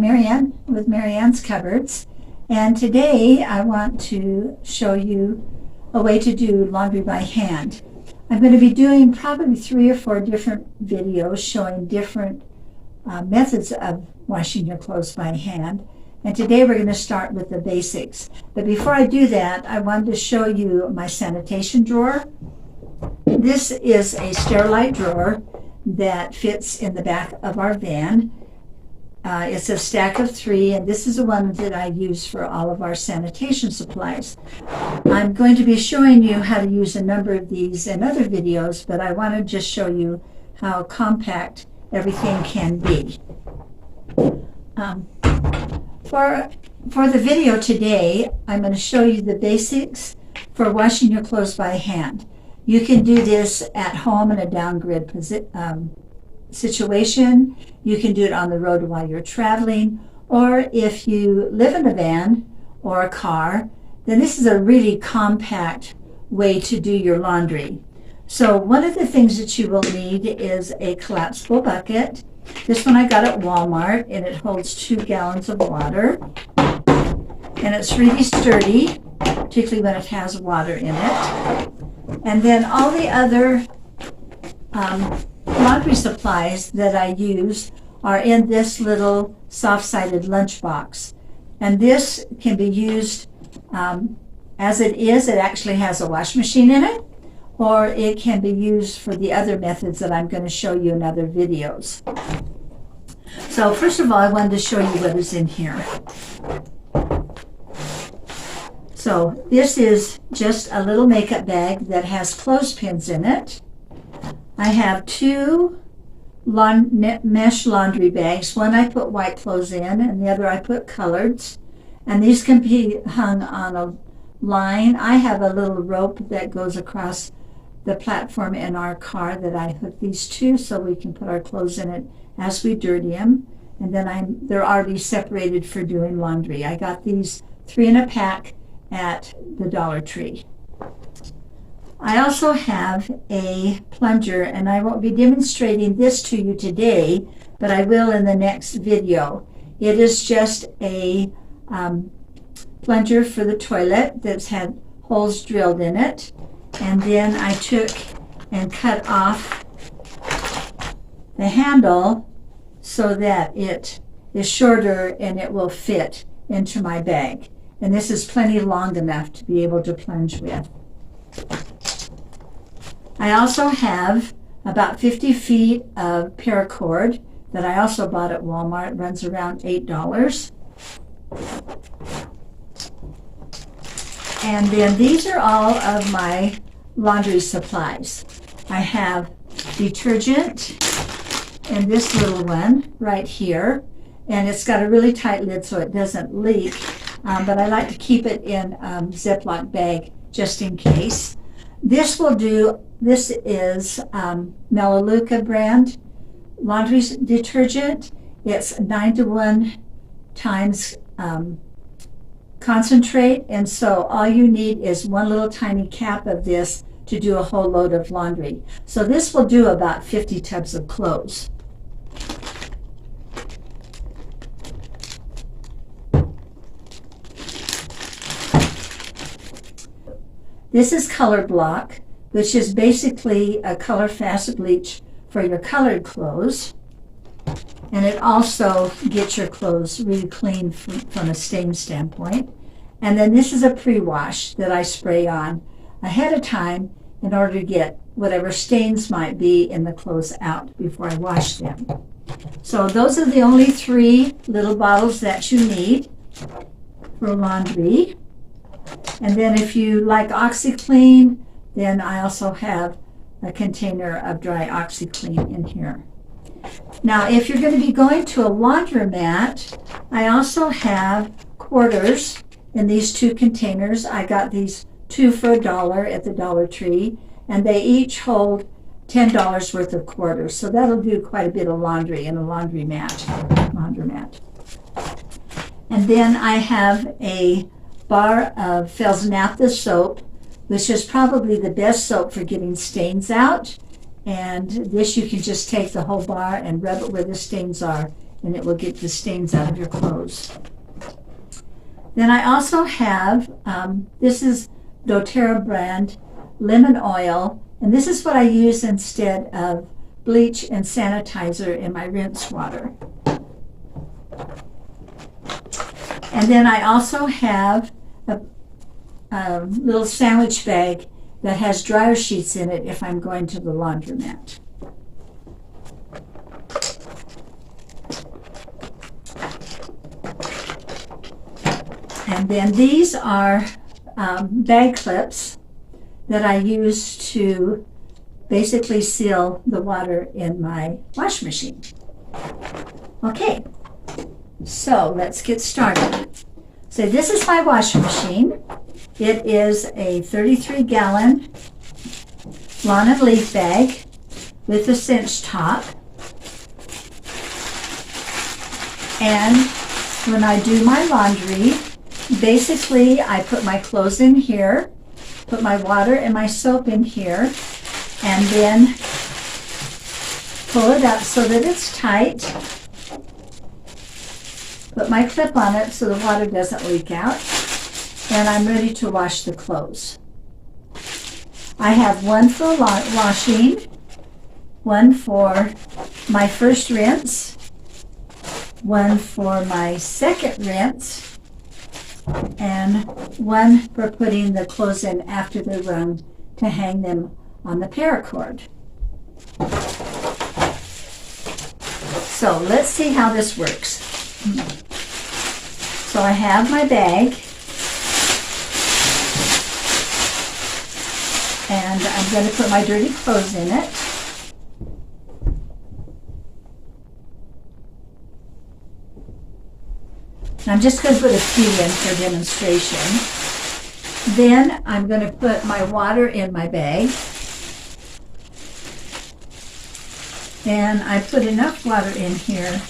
I'm Marianne with Marianne's Cupboards, and today I want to show you a way to do laundry by hand. I'm going to be doing probably 3 or 4 different videos showing different methods of washing your clothes by hand, and today we're going to start with the basics. But before I do that, I wanted to show you my sanitation drawer. This is a Sterilite drawer that fits in the back of our van. It's a stack of 3, and this is the one that I use for all of our sanitation supplies. I'm going to be showing you how to use a number of these in other videos, but I want to just show you how compact everything can be. For the video today, I'm going to show you the basics for washing your clothes by hand. You can do this at home in a down-grid situation. You can do it on the road while you're traveling, or if you live in a van or a car, then this is a really compact way to do your laundry. So one of the things that you will need is a collapsible bucket. This one I got at Walmart, and it holds 2 gallons of water, and it's really sturdy, particularly when it has water in it. And then all the other laundry supplies that I use are in this little soft-sided lunchbox. And this can be used as it is. It actually has a wash machine in it, or it can be used for the other methods that I'm going to show you in other videos. So first of all, I wanted to show you what is in here. So this is just a little makeup bag that has clothespins in it. I have 2 mesh laundry bags. One I put white clothes in, and the other I put coloreds. And these can be hung on a line. I have a little rope that goes across the platform in our car that I hook these to so we can put our clothes in it as we dirty them. And then they're already separated for doing laundry. I got these 3 in a pack at the Dollar Tree. I also have a plunger, and I won't be demonstrating this to you today, but I will in the next video. It is just a plunger for the toilet that's had holes drilled in it, and then I took and cut off the handle so that it is shorter and it will fit into my bag. And this is plenty long enough to be able to plunge with. I also have about 50 feet of paracord that I also bought at Walmart. It runs around $8. And then these are all of my laundry supplies. I have detergent in this little one right here, and it's got a really tight lid so it doesn't leak. But I like to keep it in a Ziploc bag just in case. This is Melaleuca brand laundry detergent. It's 9-to-1 times concentrate, and so all you need is 1 little tiny cap of this to do a whole load of laundry. So this will do about 50 tubs of clothes. This is Color Block, which is basically a color fast bleach for your colored clothes. And it also gets your clothes really clean from a stain standpoint. And then this is a pre-wash that I spray on ahead of time in order to get whatever stains might be in the clothes out before I wash them. So those are the only 3 little bottles that you need for laundry. And then if you like OxyClean, then I also have a container of dry OxyClean in here. Now, if you're going to be going to a laundromat, I also have quarters in these 2 containers. I got these 2 for $1 at the Dollar Tree, and they each hold $10 worth of quarters. So that'll do quite a bit of laundry in a laundromat. And then I have a bar of Fels Naphtha soap, which is probably the best soap for getting stains out. And this you can just take the whole bar and rub it where the stains are, and it will get the stains out of your clothes. Then I also have, this is doTERRA brand lemon oil, and this is what I use instead of bleach and sanitizer in my rinse water. And then I also have a little sandwich bag that has dryer sheets in it if I'm going to the laundromat. And then these are bag clips that I use to basically seal the water in my wash machine. Okay, so let's get started. So this is my washing machine. It is a 33-gallon lawn and leaf bag with a cinch top. And when I do my laundry, basically I put my clothes in here, put my water and my soap in here, and then pull it up so that it's tight. Put my clip on it so the water doesn't leak out, and I'm ready to wash the clothes. I have one for washing, one for my first rinse, one for my second rinse, and one for putting the clothes in after they're wrung to hang them on the paracord. So let's see how this works. So I have my bag, and I'm going to put my dirty clothes in it. I'm just going to put a few in for demonstration. Then I'm going to put my water in my bag. And I put enough water in here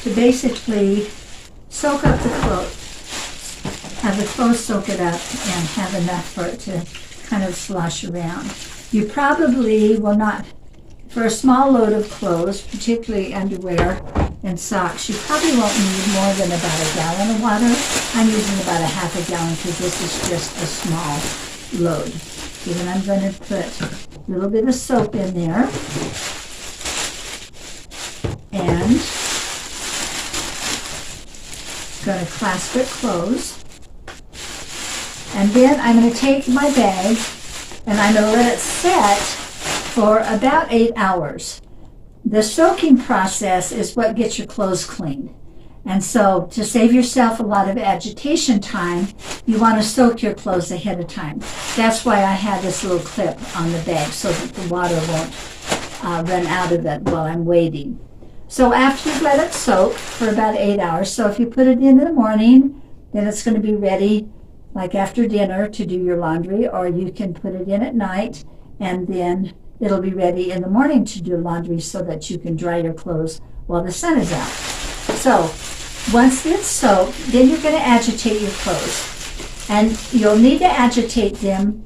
to basically soak up the clothes, have the clothes soak it up, and have enough for it to kind of slosh around. You probably will not, for a small load of clothes, particularly underwear and socks, you probably won't need more than about a gallon of water. I'm using about a half a gallon because this is just a small load. So then I'm going to put a little bit of soap in there, and going to clasp it closed. And then I'm going to take my bag and I'm going to let it set for about 8 hours. The soaking process is what gets your clothes clean. And so to save yourself a lot of agitation time, you want to soak your clothes ahead of time. That's why I have this little clip on the bag so that the water won't run out of it while I'm waiting. So after you let it soak for about 8 hours, so if you put it in the morning, then it's going to be ready like after dinner to do your laundry, or you can put it in at night and then it'll be ready in the morning to do laundry so that you can dry your clothes while the sun is out. So once it's soaked, then you're going to agitate your clothes. And you'll need to agitate them,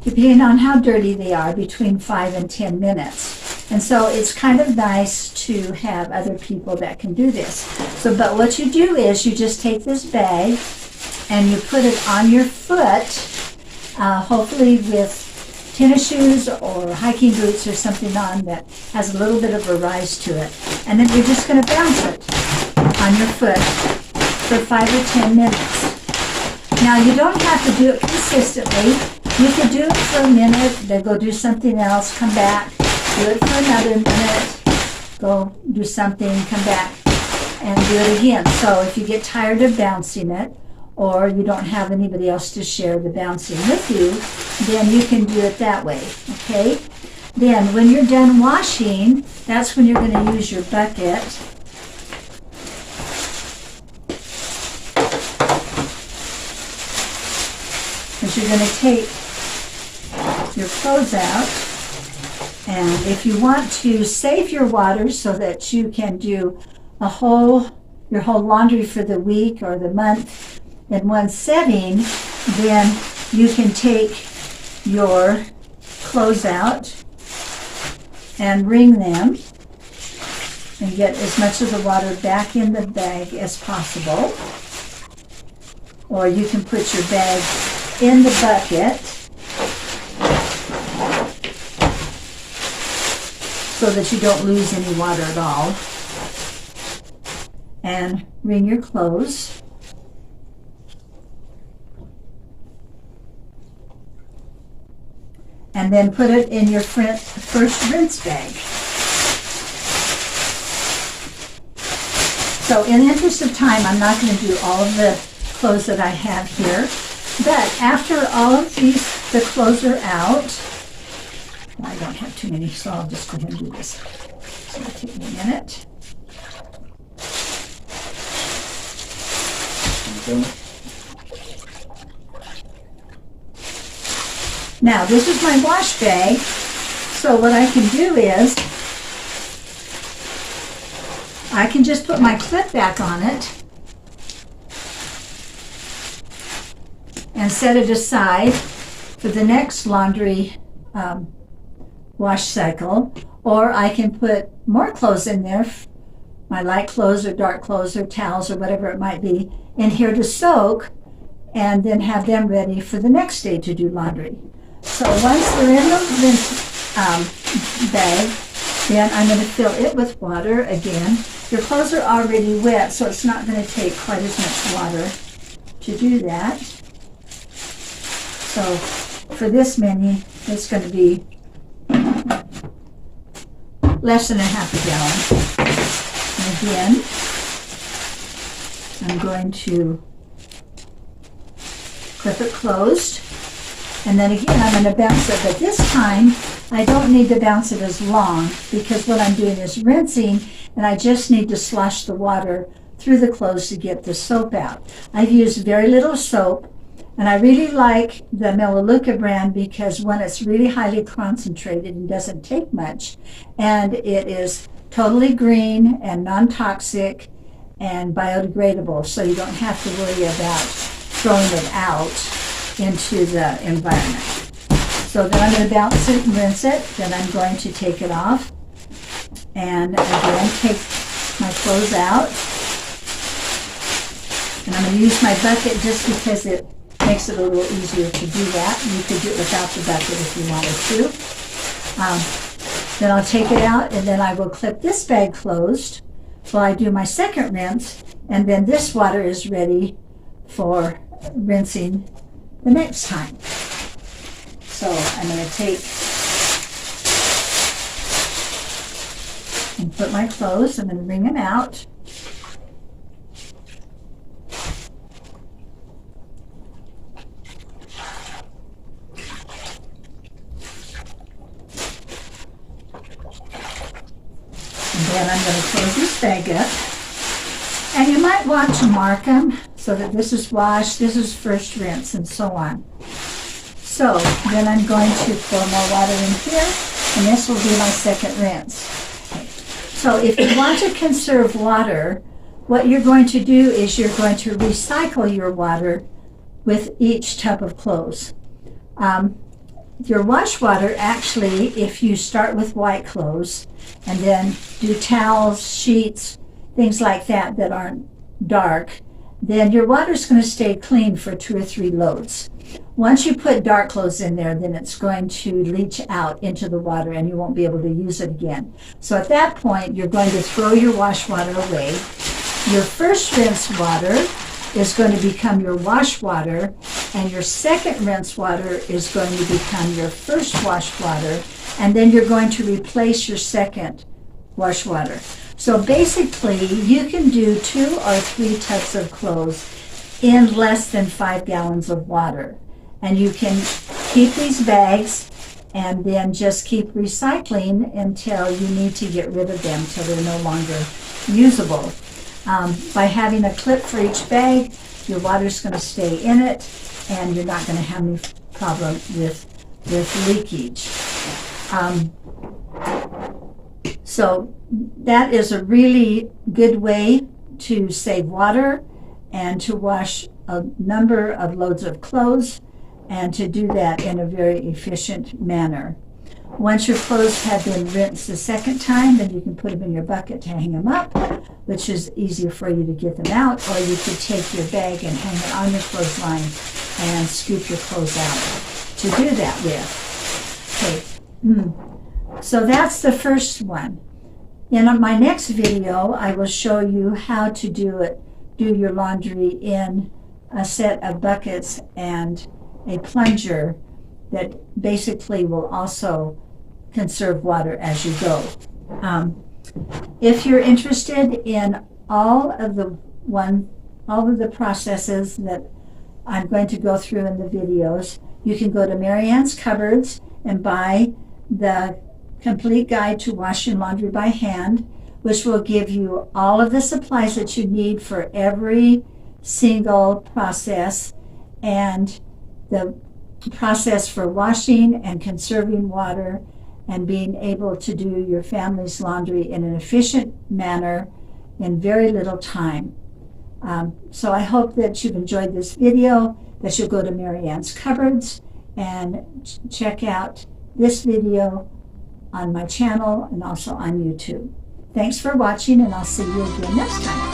depending on how dirty they are, between 5 and 10 minutes. And so it's kind of nice to have other people that can do this. So, but what you do is you just take this bag and you put it on your foot, hopefully with tennis shoes or hiking boots or something on that has a little bit of a rise to it. And then you're just going to bounce it on your foot for 5 or 10 minutes. Now you don't have to do it consistently. You could do it for a minute, then go do something else, come back, do it for another minute, go do something, come back, and do it again. So if you get tired of bouncing it, or you don't have anybody else to share the bouncing with you, then you can do it that way, okay? Then when you're done washing, that's when you're going to use your bucket. Because you're going to take your clothes out, and if you want to save your water so that you can do your whole laundry for the week or the month in one setting, then you can take your clothes out and wring them and get as much of the water back in the bag as possible. Or you can put your bag in the bucket so that you don't lose any water at all. And wring your clothes. And then put it in your first rinse bag. So in the interest of time, I'm not going to do all of the clothes that I have here. But after all of the clothes are out, I don't have too many, so I'll just go ahead and do this. So it'll take me a minute. Okay. Now, this is my wash bag, so what I can do is I can just put my clip back on it and set it aside for the next laundry wash cycle, or I can put more clothes in there, my light clothes or dark clothes or towels or whatever it might be, in here to soak, and then have them ready for the next day to do laundry. So once they're in the rinse bag, then I'm going to fill it with water again. Your clothes are already wet, so it's not going to take quite as much water to do that. So for this many, it's going to be less than a half a gallon. And again, I'm going to clip it closed. And then again, I'm going to bounce it, but this time I don't need to bounce it as long because what I'm doing is rinsing, and I just need to slosh the water through the clothes to get the soap out. I've used very little soap, and I really like the Melaleuca brand because when it's really highly concentrated and doesn't take much, and it is totally green and non-toxic and biodegradable, so you don't have to worry about throwing it out into the environment. So then I'm going to bounce it and rinse it. Then I'm going to take it off and again take my clothes out. And I'm going to use my bucket just because it makes it a little easier to do that. You could do it without the bucket if you wanted to. Then I'll take it out and then I will clip this bag closed while I do my second rinse, and then this water is ready for rinsing the next time. So I'm going to take and put my clothes, I'm going to wring them out. And then I'm going to close this bag up. And you might want to mark them so that this is wash, this is first rinse, and so on. So then I'm going to pour more water in here, and this will be my second rinse. Okay. So if you want to conserve water, what you're going to do is you're going to recycle your water with each tub of clothes. Your wash water, actually, if you start with white clothes and then do towels, sheets, things like that that aren't dark, then your water's going to stay clean for 2 or 3 loads. Once you put dark clothes in there, then it's going to leach out into the water and you won't be able to use it again. So at that point, you're going to throw your wash water away. Your first rinse water is going to become your wash water, and your second rinse water is going to become your first wash water, and then you're going to replace your second wash water. So basically, you can do 2 or 3 tubs of clothes in less than 5 gallons of water. And you can keep these bags and then just keep recycling until you need to get rid of them, until they're no longer usable. By having a clip for each bag, your water's going to stay in it, and you're not going to have any problem with leakage. So that is a really good way to save water and to wash a number of loads of clothes, and to do that in a very efficient manner. Once your clothes have been rinsed the second time, then you can put them in your bucket to hang them up, which is easier for you to get them out, or you could take your bag and hang it on your clothesline and scoop your clothes out to do that with. Okay, so that's the first one. In my next video, I will show you how to do your laundry in a set of buckets and a plunger that basically will also conserve water as you go. If you're interested in all of the processes that I'm going to go through in the videos, you can go to Marianne's Cupboards and buy the Complete Guide to Washing Laundry by Hand, which will give you all of the supplies that you need for every single process, and the process for washing and conserving water and being able to do your family's laundry in an efficient manner in very little time. So I hope that you've enjoyed this video, that you'll go to Marianne's Cupboards and check out this video on my channel and also on YouTube. Thanks for watching, and I'll see you again next time.